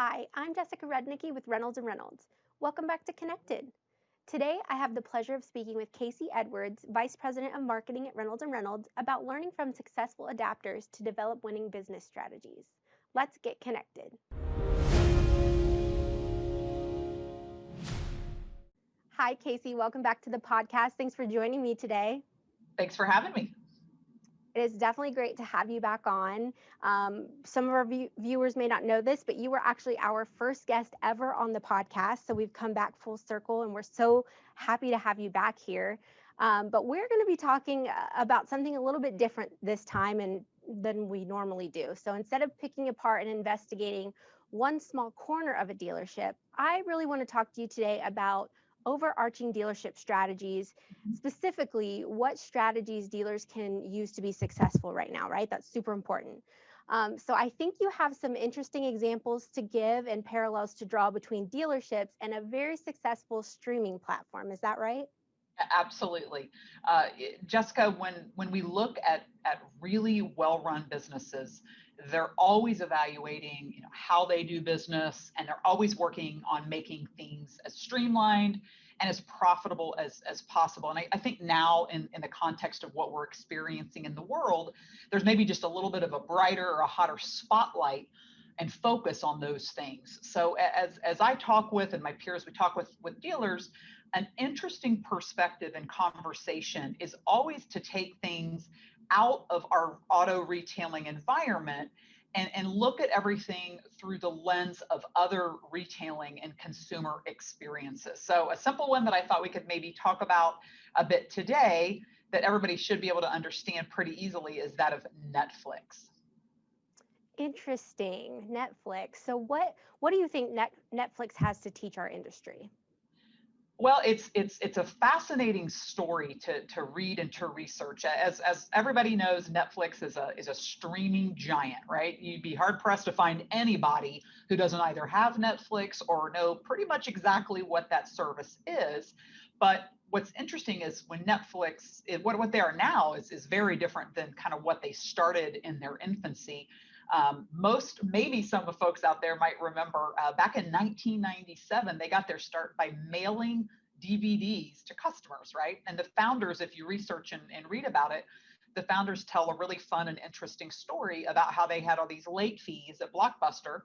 Hi, I'm Jessica Rednicki with Reynolds and Reynolds. Welcome back to Connected. Today, I have the pleasure of speaking with Casey Edwards, Vice President of Marketing at Reynolds and Reynolds, about learning from successful adapters to develop winning business strategies. Let's get connected. Hi, Casey. Welcome back to the podcast. Thanks for joining me today. Thanks for having me. It is definitely great to have you back on. Some of our viewers may not know this, but you were actually our first guest ever on the podcast. So we've come back full circle and we're so happy to have you back here. But we're going to be talking about something a little bit different this time than we normally do. So instead of picking apart and investigating one small corner of a dealership, I really want to talk to you today about overarching dealership strategies, specifically what strategies dealers can use to be successful right now, right? That's super important. So I think you have some interesting examples to give and parallels to draw between dealerships and a very successful streaming platform. Is that right? Absolutely. Jessica, when we look at really well-run businesses, they're always evaluating, how they do business, and they're always working on making things as streamlined and as profitable as possible. And I think now in the context of what we're experiencing in the world, there's maybe just a little bit of a brighter or a hotter spotlight and focus on those things. So as I talk with, and my peers, we talk with dealers, an interesting perspective and conversation is always to take things out of our auto retailing environment and look at everything through the lens of other retailing and consumer experiences. So a simple one that I thought we could maybe talk about a bit today that everybody should be able to understand pretty easily is that of Netflix. Interesting. Netflix. So what do you think Netflix has to teach our industry? Well, it's a fascinating story to read and to research. As everybody knows, Netflix is a streaming giant, right? You'd be hard pressed to find anybody who doesn't either have Netflix or know pretty much exactly what that service is. But what's interesting is when Netflix, what they are now is very different than kind of what they started in their infancy. Maybe some of the folks out there might remember back in 1997, they got their start by mailing DVDs to customers, right? And the founders, if you research and read about it, the founders tell a really fun and interesting story about how they had all these late fees at Blockbuster.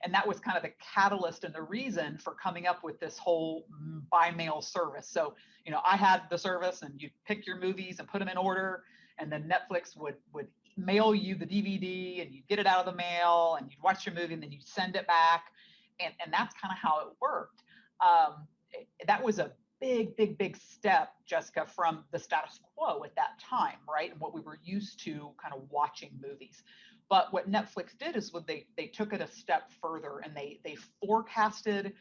And that was kind of the catalyst and the reason for coming up with this whole by mail service. So, I had the service and you pick your movies and put them in order, and then Netflix would mail you the DVD and you'd get it out of the mail and you'd watch your movie and then you'd send it back. And that's kind of how it worked. That was a big step, Jessica, from the status quo at that time, right? And what we were used to kind of watching movies. But what Netflix did is they took it a step further and they forecasted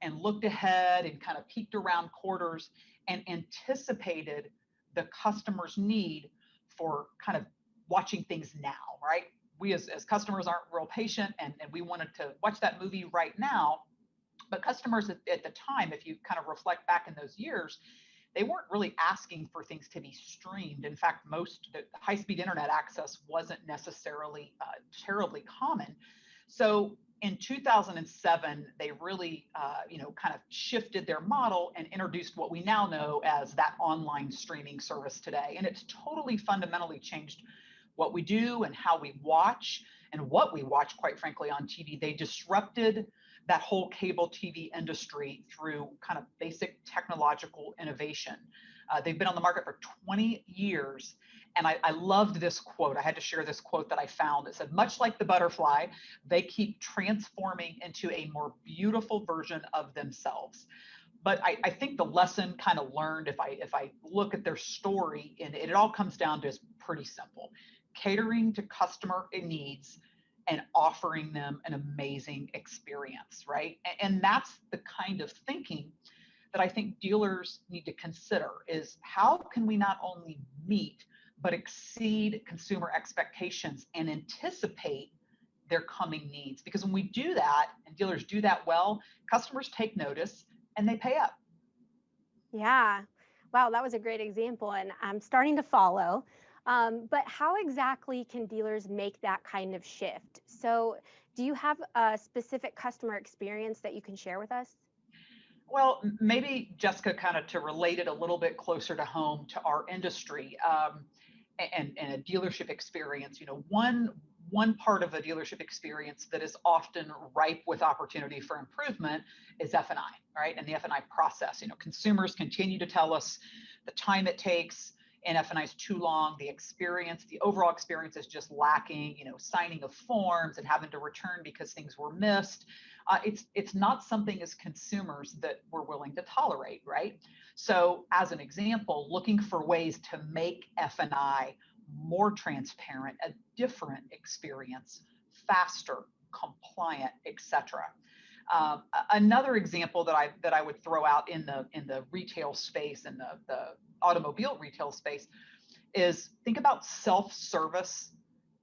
and looked ahead and kind of peeked around quarters and anticipated the customer's need for kind of watching things now, right? We as customers aren't real patient and we wanted to watch that movie right now. But customers at the time, if you kind of reflect back in those years, they weren't really asking for things to be streamed. In fact, most high-speed internet access wasn't necessarily terribly common. So in 2007, they really, kind of shifted their model and introduced what we now know as that online streaming service today. And it's totally fundamentally changed what we do and how we watch and what we watch, quite frankly, on TV. They disrupted that whole cable TV industry through kind of basic technological innovation. They've been on the market for 20 years. And I loved this quote. I had to share this quote that I found. It said, much like the butterfly, they keep transforming into a more beautiful version of themselves. But I think the lesson kind of learned, if I look at their story, and it all comes down to is pretty simple. Catering to customer needs and offering them an amazing experience, right? And that's the kind of thinking that I think dealers need to consider is how can we not only meet, but exceed consumer expectations and anticipate their coming needs? Because when we do that, and dealers do that well, customers take notice and they pay up. Yeah. Wow, that was a great example, and I'm starting to follow. But how exactly can dealers make that kind of shift? So, do you have a specific customer experience that you can share with us? Well, maybe Jessica, kind of to relate it a little bit closer to home to our industry, and a dealership experience. One part of a dealership experience that is often ripe with opportunity for improvement is F&I, right? And the F&I process. Consumers continue to tell us the time it takes in F&I is too long. The overall experience is just lacking. Signing of forms and having to return because things were missed. It's not something as consumers that we're willing to tolerate, right? So, as an example, looking for ways to make F&I more transparent, a different experience, faster, compliant, etc. Another example that I would throw out in the retail space, in the automobile retail space, is think about self-service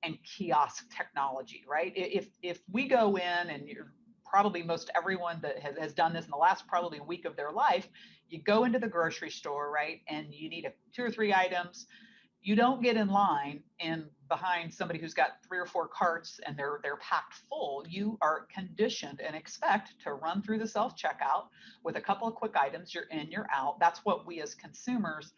and kiosk technology, right? If we go in, and you're probably, most everyone that has done this in the last probably week of their life, you go into the grocery store, right? And you need two or three items. You don't get in line and behind somebody who's got three or four carts and they're packed full. You are conditioned and expect to run through the self checkout with a couple of quick items. You're in, you're out. That's what we as consumers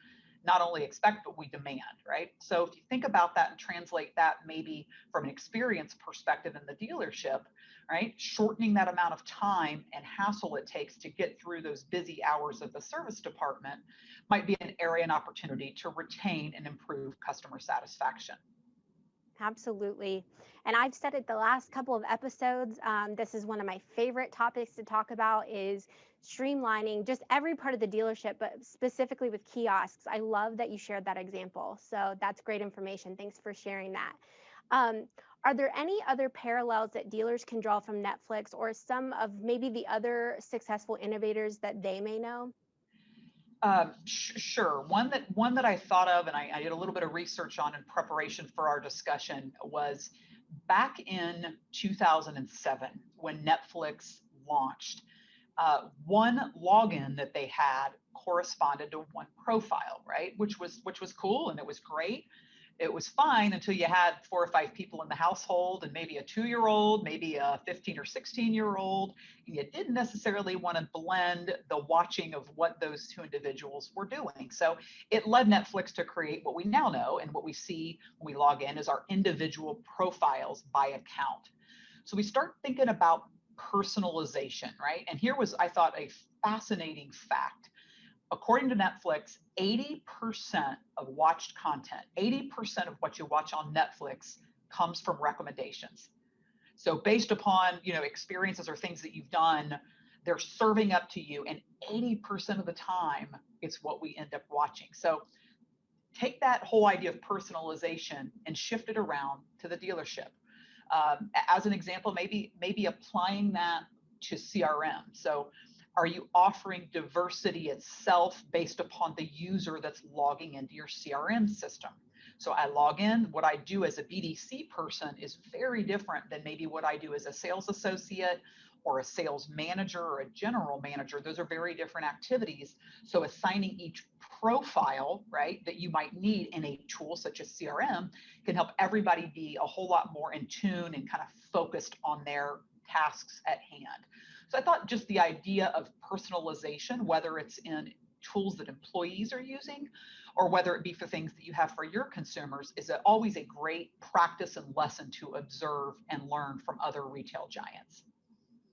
not only expect, but we demand, right? So if you think about that and translate that maybe from an experience perspective in the dealership, right? Shortening that amount of time and hassle it takes to get through those busy hours of the service department might be an area and opportunity to retain and improve customer satisfaction. Absolutely. And I've said it the last couple of episodes. This is one of my favorite topics to talk about is streamlining just every part of the dealership, but specifically with kiosks. I love that you shared that example. So that's great information. Thanks for sharing that. Um, are there any other parallels that dealers can draw from Netflix or some of maybe the other successful innovators that they may know? Sure. One that I thought of, and I did a little bit of research on in preparation for our discussion, was back in 2007 when Netflix launched. One login that they had corresponded to one profile, right? Which was cool and it was great. It was fine until you had four or five people in the household and maybe a 2-year-old, maybe a 15 or 16-year-old, and you didn't necessarily want to blend the watching of what those two individuals were doing. So it led Netflix to create what we now know and what we see when we log in is our individual profiles by account. So we start thinking about personalization, right? And here was, I thought, a fascinating fact. According to Netflix, 80% of watched content, 80% of what you watch on Netflix comes from recommendations. So based upon, experiences or things that you've done, they're serving up to you, and 80% of the time it's what we end up watching. So take that whole idea of personalization and shift it around to the dealership. As an example, maybe applying that to CRM. So are you offering diversity itself based upon the user that's logging into your CRM system? So I log in, what I do as a BDC person is very different than maybe what I do as a sales associate or a sales manager or a general manager. Those are very different activities. So assigning each profile, right, that you might need in a tool such as CRM can help everybody be a whole lot more in tune and kind of focused on their tasks at hand. So I thought just the idea of personalization, whether it's in tools that employees are using or whether it be for things that you have for your consumers, is always a great practice and lesson to observe and learn from other retail giants.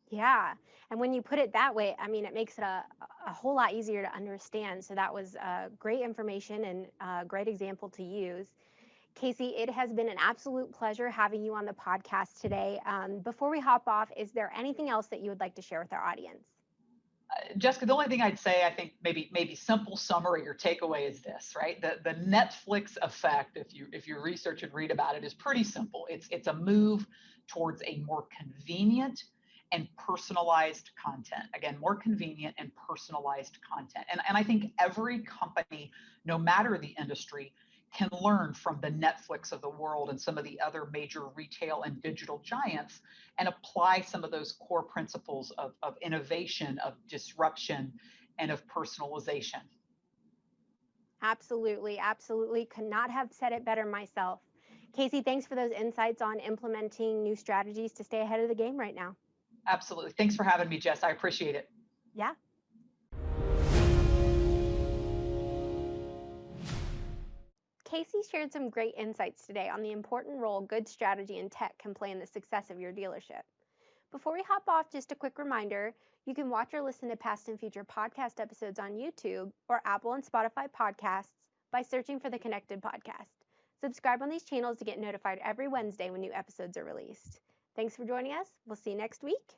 Yeah. And when you put it that way, I mean, it makes it a whole lot easier to understand. So that was great information and a great example to use. Casey, it has been an absolute pleasure having you on the podcast today. Before we hop off, is there anything else that you would like to share with our audience? Jessica, the only thing I'd say, I think maybe simple summary or takeaway is this, right? The Netflix effect, if you research and read about it, is pretty simple. It's a move towards a more convenient and personalized content. Again, more convenient and personalized content. And I think every company, no matter the industry, can learn from the Netflix of the world and some of the other major retail and digital giants and apply some of those core principles of innovation, of disruption, and of personalization. Absolutely, absolutely. Could not have said it better myself. Casey, thanks for those insights on implementing new strategies to stay ahead of the game right now. Absolutely. Thanks for having me, Jess. I appreciate it. Yeah. Casey shared some great insights today on the important role good strategy and tech can play in the success of your dealership. Before we hop off, just a quick reminder, you can watch or listen to past and future podcast episodes on YouTube or Apple and Spotify podcasts by searching for the Connected Podcast. Subscribe on these channels to get notified every Wednesday when new episodes are released. Thanks for joining us. We'll see you next week.